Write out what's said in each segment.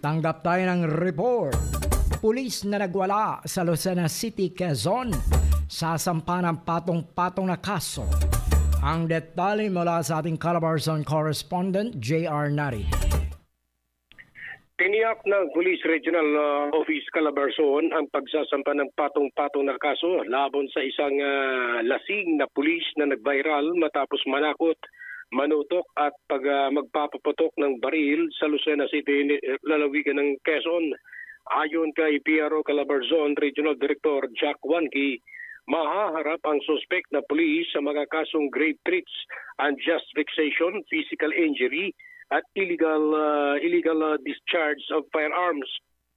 Tanggap tayo ng report. Pulis na nagwala sa Lucena City, Quezon. Sasampa ng patong-patong na kaso. Ang detalye mula sa ating Calabarzon correspondent, J.R. Nari. Tiniyak ng Police Regional Office Calabarzon ang pagsasampa ng patong-patong na kaso laban sa isang lasing na pulis na nag-viral matapos manakot, manutok at magpapaputok ng baril sa Lucena City, lalawigan ng Quezon. Ayon kay PRO Calabarzon Regional Director Jack Wanki, mahaharap ang suspect na pulis sa mga kasong grave threats, unjust vexation, physical injury at illegal discharge of firearms.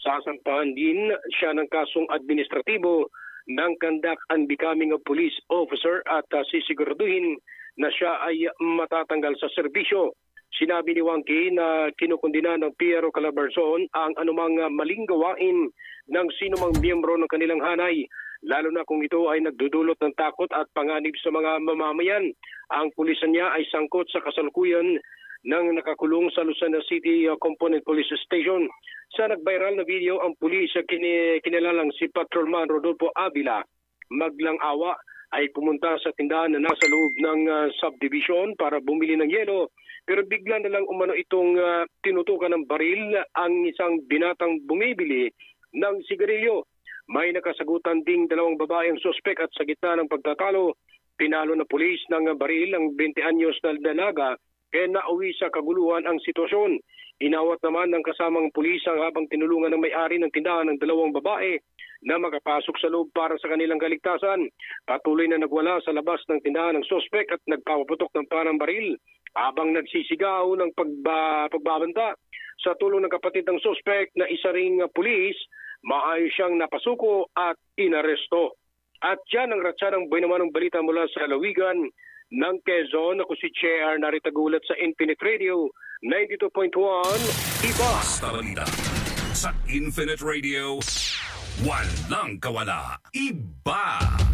Sasampahan din siya ng kasong administratibo ng conduct and becoming a police officer at sisiguraduhin na siya ay matatanggal sa serbisyo. Sinabi ni Wanki na kinukundina ng PRO Calabarzon ang anumang maling gawain ng sinumang miyembro ng kanilang hanay, lalo na kung ito ay nagdudulot ng takot at panganib sa mga mamamayan. Ang pulisan niya ay sangkot sa kasalukuyan ng nakakulong sa Lucena City Component Police Station. Sa nag-viral na video, ang pulis kinilalang si Patrolman Rodolfo Avila maglang awa ay pumunta sa tindahan na nasa loob ng subdivision para bumili ng yelo, pero bigla na lang umano itong tinutukan ng baril ang isang binatang bumibili ng sigarilyo. May nakasagutan ding dalawang babaeng suspek at sa gitna ng pagtatalo, pinalo na pulis ng baril ang 20 anyos na dalaga kaya nauwi sa kaguluhan ang sitwasyon. Inawat naman ng kasamang pulis habang tinulungan ng may-ari ng tindahan ng dalawang babae na makapasok sa loob para sa kanilang kaligtasan. Patuloy na nagwala sa labas ng tindahan ng suspek at nagpapaputok ng parang baril habang nagsisigaw ng pagbabanta. Sa tulong ng kapatid ng suspek na isa ring pulis, maayos siyang napasuko at inaresto. At yan ang ratsa ng naman ng balita mula sa lalawigan ng Quezon. Ako si J.R. naritagulat sa Infinite Radio 92.1 Iba. Basta balita sa Infinite Radio, walang kawala. Iba.